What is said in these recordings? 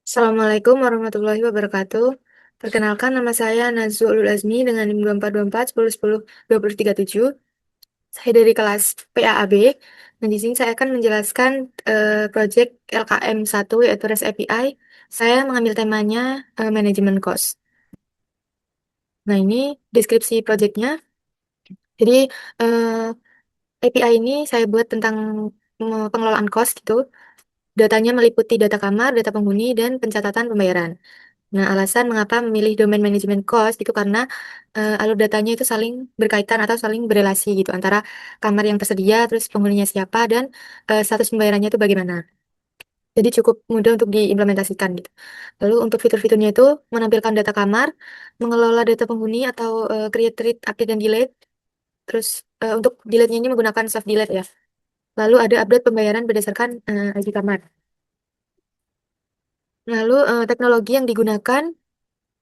Assalamualaikum warahmatullahi wabarakatuh. Perkenalkan nama saya Nazwa Ulul Azmi dengan NIM 2424 10 10 23 7. Saya dari kelas PAAB. Dan di sini saya akan menjelaskan proyek LKM 1 yaitu REST API. Saya mengambil temanya manajemen cost. Nah, ini deskripsi proyeknya. Jadi API ini saya buat tentang pengelolaan cost gitu. Datanya meliputi data kamar, data penghuni, dan pencatatan pembayaran. Nah, alasan mengapa memilih domain manajemen cost itu karena alur datanya itu saling berkaitan atau saling berelasi gitu antara kamar yang tersedia, terus penghuninya siapa, dan status pembayarannya itu bagaimana. Jadi cukup mudah untuk diimplementasikan gitu. Lalu untuk fitur-fiturnya itu menampilkan data kamar, mengelola data penghuni atau create, read, update, dan delete. Terus untuk delete-nya ini menggunakan self delete ya. Lalu ada update pembayaran berdasarkan ID kamar. Lalu teknologi yang digunakan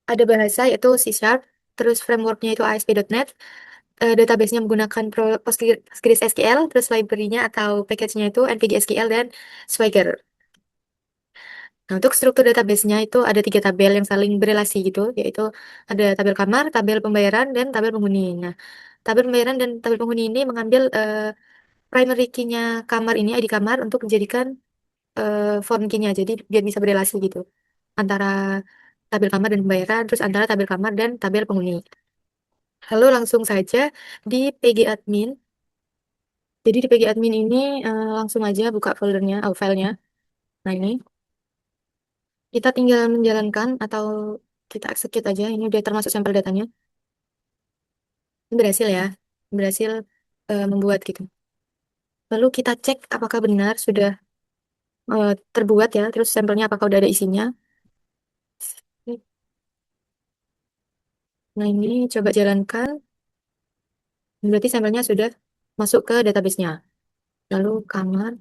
ada bahasa yaitu C Sharp, terus frameworknya itu ASP.NET, database-nya menggunakan PostgreSQL, terus library-nya atau package-nya itu NPG SQL dan Swagger. Nah, untuk struktur database-nya itu ada tiga tabel yang saling berelasi gitu, yaitu ada tabel kamar, tabel pembayaran, dan tabel penghuni. Nah, tabel pembayaran dan tabel penghuni ini mengambil primary key-nya kamar ini, ID kamar, untuk menjadikan foreign key-nya, jadi biar bisa berelasi gitu antara tabel kamar dan pembayaran, terus antara tabel kamar dan tabel penghuni. Lalu langsung saja di PG admin. Jadi di PG admin ini langsung aja buka foldernya, filenya. Nah, ini kita tinggal menjalankan atau kita execute aja. Ini udah termasuk sampel datanya. Ini berhasil ya, berhasil membuat gitu. Lalu kita cek apakah benar sudah terbuat ya. Terus sampelnya apakah udah ada isinya. Nah, ini coba jalankan. Berarti sampelnya sudah masuk ke database-nya. Lalu kamar,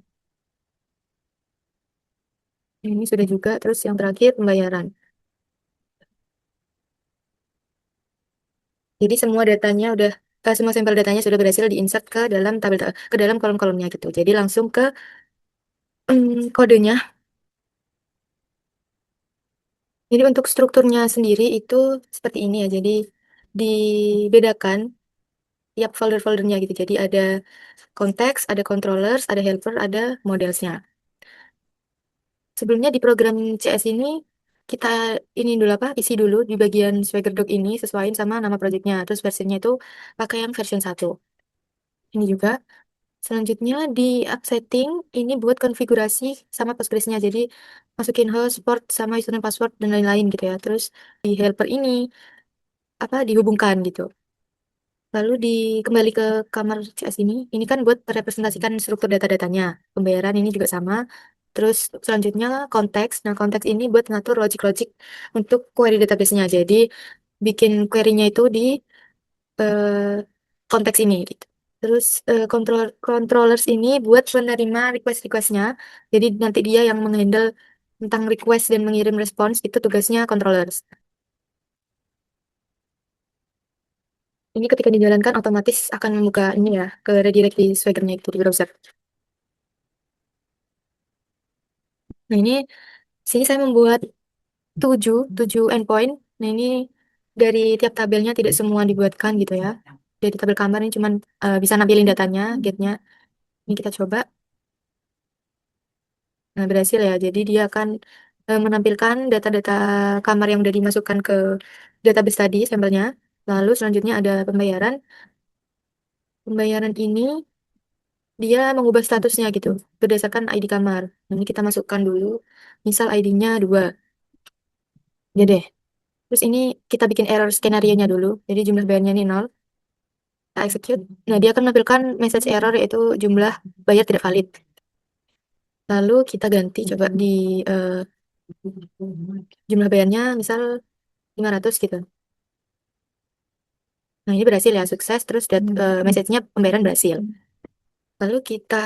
ini sudah juga. Terus yang terakhir pembayaran. Jadi semua datanya udah semua sampel datanya sudah berhasil diinsert ke dalam tabel ke dalam kolom-kolomnya gitu. Jadi langsung ke kodenya. Jadi untuk strukturnya sendiri itu seperti ini ya. Jadi dibedakan tiap folder-foldernya gitu. Jadi ada konteks, ada controllers, ada helper, ada modelsnya. Sebelumnya di program CS ini kita ini dulu apa? Isi dulu di bagian Swagger Doc ini sesuaiin sama nama projectnya. Terus versinya itu pakai yang version 1. Ini juga. Selanjutnya di app setting ini buat konfigurasi sama Postgres-nya. Jadi masukin host, port, sama username password dan lain-lain gitu ya. Terus di helper ini apa dihubungkan gitu. Lalu kembali ke kamar CS ini kan buat merepresentasikan struktur data-datanya. Pembayaran ini juga sama. Terus selanjutnya konteks. Nah, konteks ini buat ngatur logic-logic untuk query database-nya. Jadi bikin query-nya itu di eh, konteks ini gitu. Terus controllers ini buat menerima request-requestnya. Jadi nanti dia yang menghandle tentang request dan mengirim respons itu tugasnya controllers. Ini ketika dijalankan otomatis akan membuka ini ya ke redirect di Swagger-nya itu di browser. Nah, ini sini saya membuat 7 7 endpoint. Nah, ini dari tiap tabelnya tidak semua dibuatkan gitu ya. Dari tabel kamar ini cuman bisa nampilin datanya, get-nya. Ini kita coba. Nah, berhasil ya. Jadi dia akan menampilkan data-data kamar yang udah dimasukkan ke database tadi, sampelnya. Lalu selanjutnya ada pembayaran. Pembayaran ini dia mengubah statusnya gitu, berdasarkan ID kamar. Nah, ini kita masukkan dulu. Misal ID-nya 2. Ya deh. Terus ini kita bikin error skenario-nya dulu. Jadi jumlah bayarnya ini 0. Kita execute. Nah, dia akan menampilkan message error yaitu jumlah bayar tidak valid. Lalu kita ganti coba di eh, jumlah bayarnya misal 500 gitu. Nah, ini berhasil ya, sukses. Terus message-nya pembayaran berhasil. Lalu kita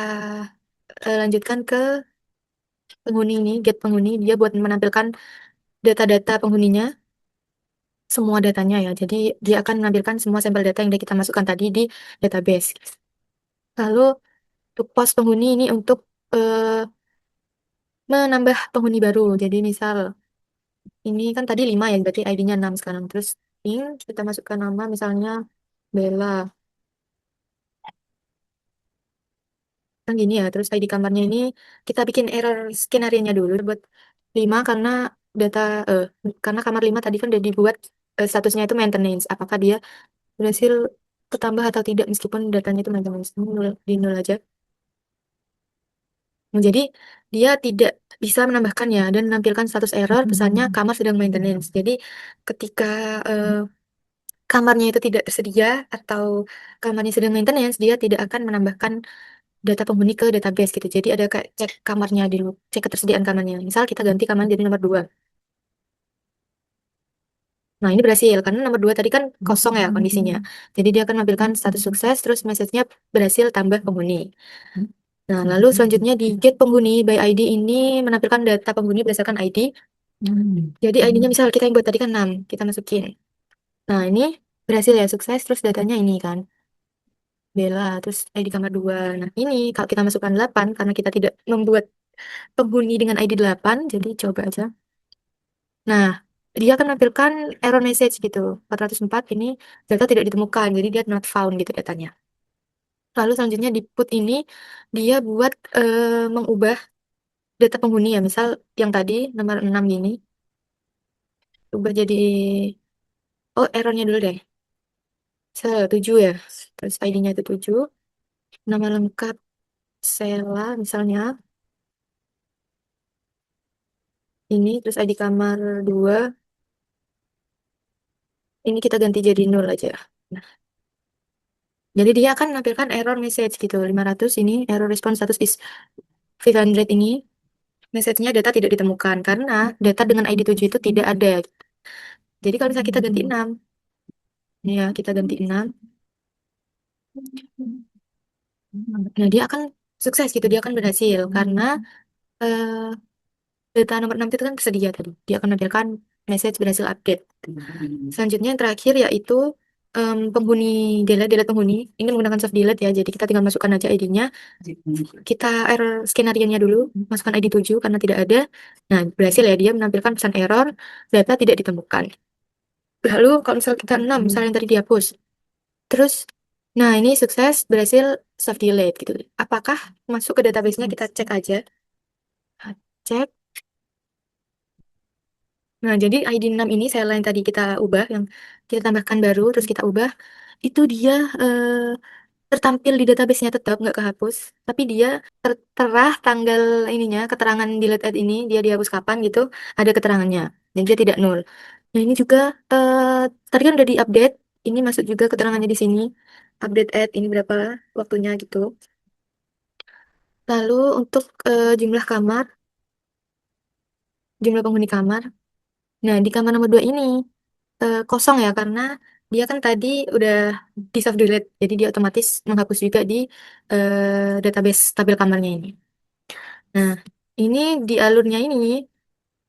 lanjutkan ke penghuni ini, get penghuni. Dia buat menampilkan data-data penghuninya, semua datanya ya. Jadi dia akan menampilkan semua sampel data yang udah kita masukkan tadi di database. Lalu untuk pos penghuni ini untuk eh, menambah penghuni baru. Jadi misal Ini kan tadi 5 ya, berarti ID-nya 6 sekarang. Terus ini kita masukkan nama misalnya Bella. Kan gini ya, terus ID kamarnya ini kita bikin error skenario-nya dulu buat 5 karena data eh karena kamar 5 tadi kan udah dibuat statusnya itu maintenance. Apakah dia berhasil ketambah atau tidak meskipun datanya itu maintenance. Ini nol, di nol aja. Nah, jadi dia tidak bisa menambahkannya dan menampilkan status error pesannya kamar sedang maintenance. Jadi ketika eh, kamarnya itu tidak tersedia atau kamarnya sedang maintenance, dia tidak akan menambahkan data penghuni ke database gitu. Jadi ada kayak cek kamarnya dulu, cek ketersediaan kamarnya. Misal kita ganti kamar jadi nomor 2. Nah, ini berhasil karena nomor 2 tadi kan kosong ya kondisinya. Jadi dia akan menampilkan status sukses terus message-nya berhasil tambah penghuni. Nah, lalu selanjutnya di get penghuni by ID ini menampilkan data penghuni berdasarkan ID. Jadi ID-nya misal kita yang buat tadi kan 6, kita masukin. Nah, ini berhasil ya sukses terus datanya ini kan. Bella, terus ID kamar 2. Nah, ini kalau kita masukkan 8 karena kita tidak membuat penghuni dengan ID 8, jadi coba aja. Nah, dia akan menampilkan error message gitu. 404 ini data tidak ditemukan, jadi dia not found gitu datanya. Lalu selanjutnya di put ini dia buat mengubah data penghuni ya. Misal yang tadi nomor 6 gini, ubah jadi oh errornya dulu deh. 7 ya. Terus ID-nya itu 7. Nama lengkap Sela misalnya ini terus ID kamar 2 ini kita ganti jadi 0 aja. Nah, jadi dia akan menampilkan error message gitu. 500 ini error response status is 500 ini message-nya data tidak ditemukan karena data dengan ID 7 itu tidak ada. Jadi kalau misalnya kita ganti 6, ya kita ganti 6. Nah, dia akan sukses gitu, dia akan berhasil karena eh, data nomor 6 itu kan tersedia tadi. Dia akan menampilkan message berhasil update. Selanjutnya yang terakhir yaitu penghuni delete penghuni. Ini menggunakan soft delete ya, jadi kita tinggal masukkan aja ID-nya. Kita error skenario-nya dulu, masukkan ID 7 karena tidak ada. Nah, berhasil ya dia menampilkan pesan error, data tidak ditemukan. Lalu kalau misal kita 6, misalnya yang tadi dihapus. Terus, nah ini sukses berhasil soft delete gitu. Apakah masuk ke database-nya kita cek aja. Nah, cek. Nah, jadi ID 6 ini sel yang tadi kita ubah, yang kita tambahkan baru, terus kita ubah, itu dia tertampil di database-nya tetap nggak kehapus, tapi dia tertera tanggal ininya, keterangan delete add ini, dia dihapus kapan gitu, ada keterangannya, dan dia tidak nol. Nah, ini juga tadi kan udah diupdate, ini masuk juga keterangannya di sini, update add ini berapa waktunya gitu. Lalu untuk jumlah kamar, jumlah penghuni kamar, nah di kamar nomor 2 ini kosong ya karena dia kan tadi udah di soft delete jadi dia otomatis menghapus juga di database tabel kamarnya ini. Nah, ini di alurnya ini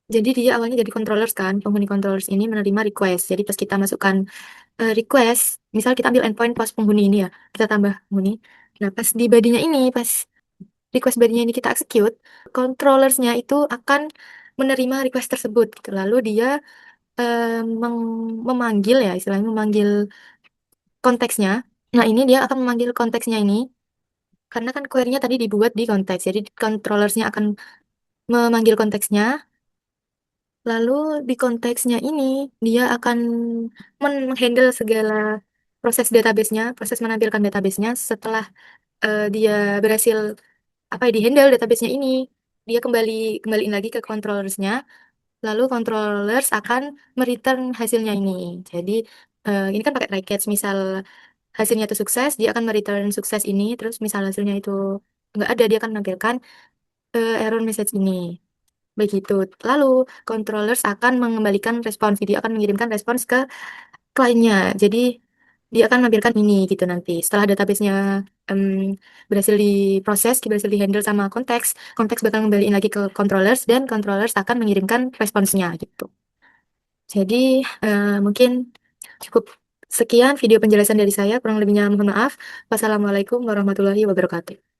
jadi dia awalnya jadi controllers kan, penghuni controllers ini menerima request. Jadi pas kita masukkan request, misal kita ambil endpoint pas penghuni ini ya, kita tambah penghuni. Nah, pas di bodinya ini, pas request bodinya ini kita execute, controllersnya itu akan menerima request tersebut gitu. Lalu dia memanggil ya istilahnya memanggil konteksnya. Nah, ini dia akan memanggil konteksnya ini karena kan query-nya tadi dibuat di konteks. Jadi controllersnya akan memanggil konteksnya. Lalu di konteksnya ini dia akan menghandle segala proses database-nya, proses menampilkan database-nya setelah dia berhasil apa ya di-handle database-nya ini. Dia kembaliin lagi ke controllers-nya. Lalu controllers akan mereturn hasilnya ini. Jadi ini kan pakai try catch. Misal hasilnya itu sukses, dia akan mereturn sukses ini. Terus misal hasilnya itu nggak ada, dia akan menampilkan error message ini. Begitu. Lalu controllers akan mengembalikan respons. Dia akan mengirimkan respons ke kliennya. Jadi dia akan menampilkan ini gitu nanti. Setelah database-nya em, berhasil diproses, berhasil dihandle sama konteks, konteks bakal ngembaliin lagi ke controllers dan controllers akan mengirimkan responsnya gitu. Jadi mungkin cukup sekian video penjelasan dari saya. Kurang lebihnya mohon maaf. Wassalamualaikum warahmatullahi wabarakatuh.